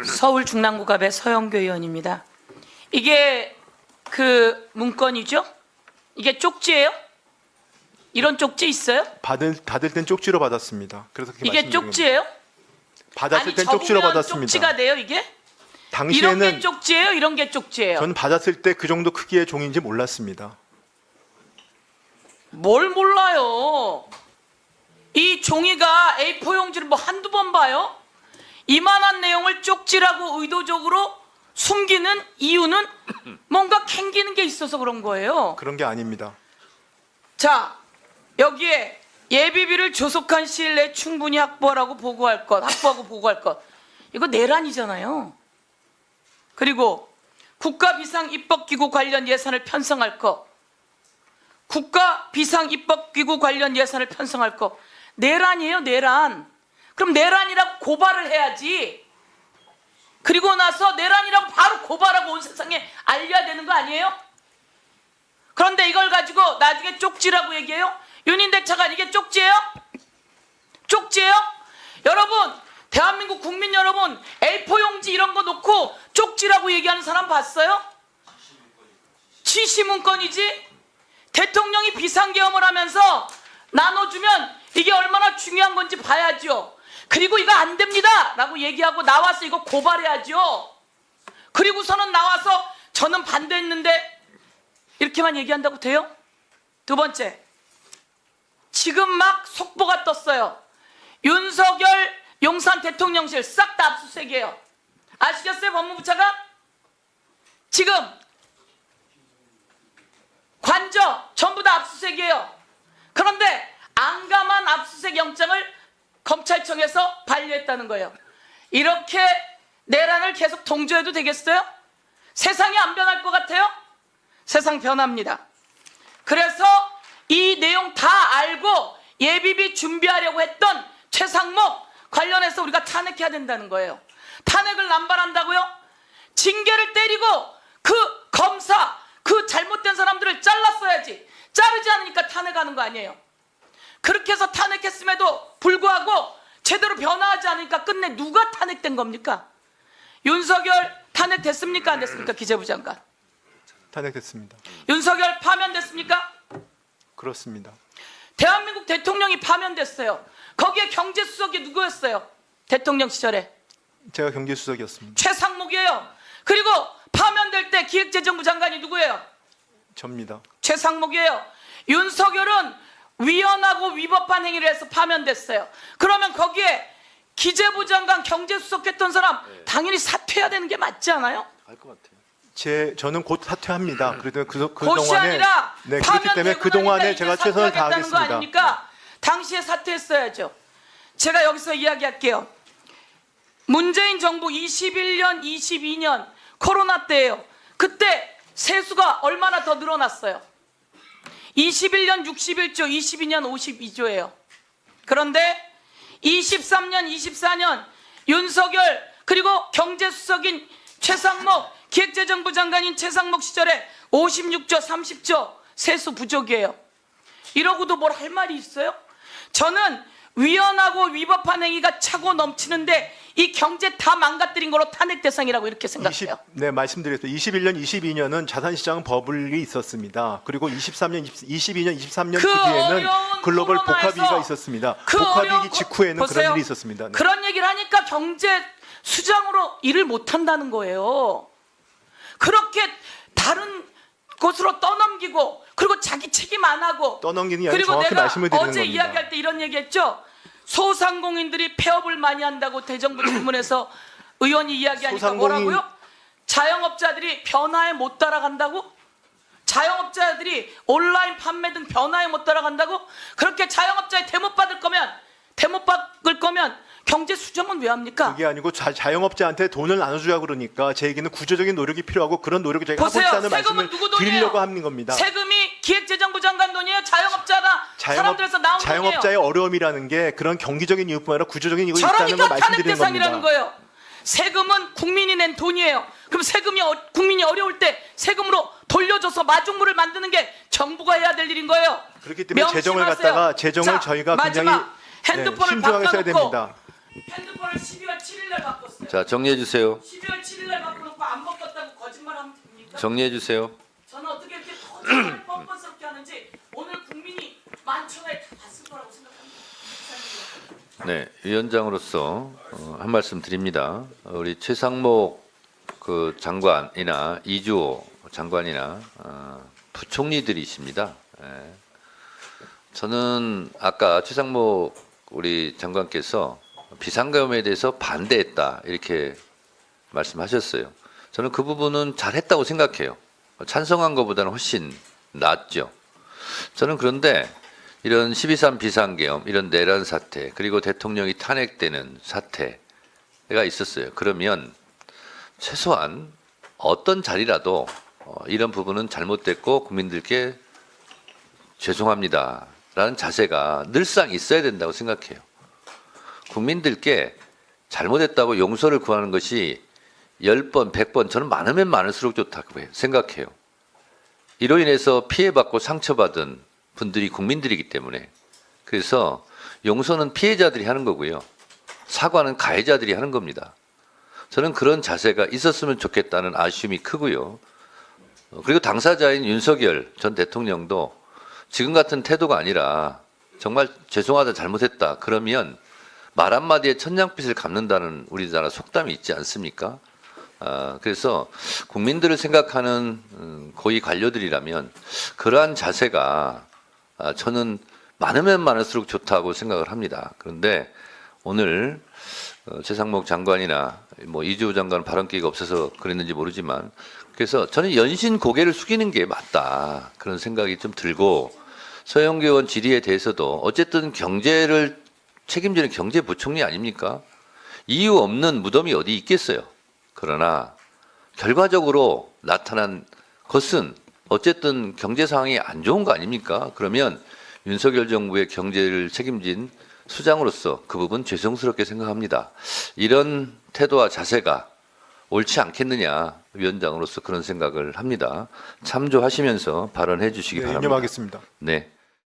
서울 중랑구갑의 서영교 의원입니다. 이게 그 문건이죠? 이게 쪽지예요? 이런 쪽지 있어요? 받을 땐 쪽지로 받았습니다. 그래서 그렇게 이게 말씀드린 쪽지예요? 겁니다. 받았을 아니 땐 쪽지로 적으면 받았습니다. 쪽지가 돼요 이게? 이런 게 당시에는 쪽지예요? 이런 게 쪽지예요? 저는 받았을 때 그 정도 크기의 종인지 몰랐습니다. 뭘 몰라요? 이 종이가 A4 용지를 뭐 한두 번 봐요? 이만한 내용을 쪽지라고 의도적으로 숨기는 이유는 뭔가 캥기는 게 있어서 그런 거예요. 그런 게 아닙니다. 자, 여기에 예비비를 조속한 시일 내에 충분히 확보하고 보고할 것. 이거 내란이잖아요. 그리고 국가 비상 입법기구 관련 예산을 편성할 것. 국가 비상 입법기구 관련 예산을 편성할 것. 내란이에요, 내란. 그럼 내란이라고 고발을 해야지. 그리고 나서 내란이라고 바로 고발하고 온 세상에 알려야 되는 거 아니에요? 그런데 이걸 가지고 나중에 쪽지라고 얘기해요? 윤인대 차관 이게 쪽지예요? 쪽지예요? 여러분, 대한민국 국민 여러분, A4 용지 이런 거 놓고 쪽지라고 얘기하는 사람 봤어요? 지시문건이지? 대통령이 비상계엄을 하면서 나눠주면 이게 얼마나 중요한 건지 봐야죠. 그리고 이거 안 됩니다 라고 얘기하고 나와서 이거 고발해야죠. 그리고서는 나와서 저는 반대했는데 이렇게만 얘기한다고 돼요? 두 번째, 지금 막 속보가 떴어요. 윤석열 용산 대통령실 싹 다 압수수색이에요. 아시겠어요, 법무부 차관? 지금 관저 전부 다 압수수색이에요. 그런데 안감한 압수수색 영장을 검찰청에서 반려했다는 거예요. 이렇게 내란을 계속 동조해도 되겠어요? 세상이 안 변할 것 같아요? 세상 변합니다. 그래서 이 내용 다 알고 예비비 준비하려고 했던 최상목 관련해서 우리가 탄핵해야 된다는 거예요. 탄핵을 남발한다고요? 징계를 때리고 그 검사, 그 잘못된 사람들을 잘랐어야지. 자르지 않으니까 탄핵하는 거 아니에요. 그렇게 해서 탄핵했음에도 불구하고 제대로 변화하지 않으니까 끝내 누가 탄핵된 겁니까? 윤석열 탄핵됐습니까? 안 됐습니까? 기재부 장관. 탄핵됐습니다. 윤석열 파면됐습니까? 그렇습니다. 대한민국 대통령이 파면됐어요. 거기에 경제수석이 누구였어요? 대통령 시절에. 제가 경제수석이었습니다. 최상목이에요. 그리고 파면될 때 기획재정부 장관이 누구예요? 접니다. 최상목이에요. 윤석열은 위헌하고 위법한 행위를 해서 파면됐어요. 그러면 거기에 기재부 장관 경제수석 했던 사람 당연히 사퇴해야 되는 게 맞지 않아요? 할 것 같아요. 저는 곧 사퇴합니다. 그래도 그 곧이 동안에 아니라 그렇기 때문에 그 동안에 제가 최선을 다하겠다는 거 다하겠습니다. 아닙니까? 당시에 사퇴했어야죠. 제가 여기서 이야기할게요. 문재인 정부 21년, 22년 코로나 때예요. 그때 세수가 얼마나 더 늘어났어요? 21년 61조, 22년 52조예요. 그런데 23년, 24년 윤석열 그리고 경제수석인 최상목, 기획재정부 장관인 최상목 시절에 56조, 30조 세수 부족이에요. 이러고도 뭘 할 말이 있어요? 저는 위헌하고 위법한 행위가 차고 넘치는데 이 경제 다 망가뜨린 거로 탄핵 대상이라고 이렇게 생각해요. 네, 말씀드렸어요. 21년, 22년은 자산시장 버블이 있었습니다. 그리고 23년, 22년, 23년 그 뒤에는 글로벌 복합위기가 있었습니다. 복합위기 직후에는 보세요. 그런 일이 있었습니다. 네. 그런 얘기를 하니까 경제 수장으로 일을 못한다는 거예요. 그렇게 다른 곳으로 떠넘기고 그리고 자기 책임 안 하고 떠넘기는 게 아니라 그리고 정확히 내가 말씀을 드리는 어제 겁니다. 이야기할 때 이런 얘기했죠. 소상공인들이 폐업을 많이 한다고 대정부 질문에서 의원이 이야기하니까 뭐라고요? 자영업자들이 변화에 못 따라간다고? 자영업자들이 온라인 판매 등 변화에 못 따라간다고? 그렇게 자영업자에 대못 받을 거면 경제 수정은 왜 합니까? 그게 아니고 자영업자한테 돈을 나눠주자 그러니까 제 얘기는 구조적인 노력이 필요하고 그런 노력을 저희가 하고 보세요. 있다는 세금은 말씀을 누구 돈이에요? 드리려고 하는 겁니다. 세금이 기획재정부 장관 돈이에요? 자영업자나 사람들에서 나온 돈이에요? 자영업자의 어려움이라는 게 그런 경기적인 이유뿐 아니라 구조적인 이유가 있다는 걸 저러니까 탄핵 말씀드리는 대상이라는 겁니다. 거예요. 세금은 국민이 낸 돈이에요. 그럼 세금이 국민이 어려울 때 세금으로 돌려줘서 마중물을 만드는 게 정부가 해야 될 일인 거예요. 그렇기 때문에 재정을 명심하세요. 갖다가 재정을 자, 저희가 마지막 굉장히 핸드폰을 신중하게 써야 바꿔놓고 됩니다. 핸드폰을 12월 7일 날 바꿨어요. 자, 정리해 주세요. 12월 7일 날 바꿔놓고 안 바꿨다고 거짓말하면 됩니까? 정리해 주세요. 저는 어떻게 이렇게 거짓말을 뻔뻔스럽게 하는지 오늘 국민이 만천하에 다 봤을 거라고 생각합니다. 네, 위원장으로서 한 말씀 드립니다. 우리 최상목 그 장관이나 이주호 장관이나 부총리들이십니다. 예. 저는 아까 최상목 우리 장관께서 비상계엄에 대해서 반대했다 이렇게 말씀하셨어요. 저는 그 부분은 잘했다고 생각해요. 찬성한 것보다는 훨씬 낫죠. 저는 그런데 이런 12.3 비상계엄, 이런 내란 사태, 그리고 대통령이 탄핵되는 사태가 있었어요. 그러면 최소한 어떤 자리라도 이런 부분은 잘못됐고 국민들께 죄송합니다 라는 자세가 늘상 있어야 된다고 생각해요. 국민들께 잘못했다고 용서를 구하는 것이 10번, 100번 저는 많으면 많을수록 좋다고 생각해요. 이로 인해서 피해받고 상처받은 분들이 국민들이기 때문에 그래서 용서는 피해자들이 하는 거고요. 사과는 가해자들이 하는 겁니다. 저는 그런 자세가 있었으면 좋겠다는 아쉬움이 크고요. 그리고 당사자인 윤석열 전 대통령도 지금 같은 태도가 아니라 정말 죄송하다 잘못했다 그러면 말 한마디에 천냥빚을 갚는다는 우리나라 속담이 있지 않습니까? 그래서 국민들을 생각하는 고위 관료들이라면 그러한 자세가 저는 많으면 많을수록 좋다고 생각을 합니다. 그런데 오늘 최상목 장관이나 뭐 이주호 장관 발언 기회가 없어서 그랬는지 모르지만 그래서 저는 연신 고개를 숙이는 게 맞다 그런 생각이 좀 들고 서영교 의원 질의에 대해서도 어쨌든 경제를 책임지는 경제부총리 아닙니까? 이유 없는 무덤이 어디 있겠어요. 그러나 결과적으로 나타난 것은 어쨌든 경제 상황이 안 좋은 거 아닙니까? 그러면 윤석열 정부의 경제를 책임진 수장으로서 그 부분 죄송스럽게 생각합니다. 이런 태도와 자세가 옳지 않겠느냐 위원장으로서 그런 생각을 합니다. 참조하시면서 발언해 주시기 바랍니다. 네, 유념하겠습니다. 네.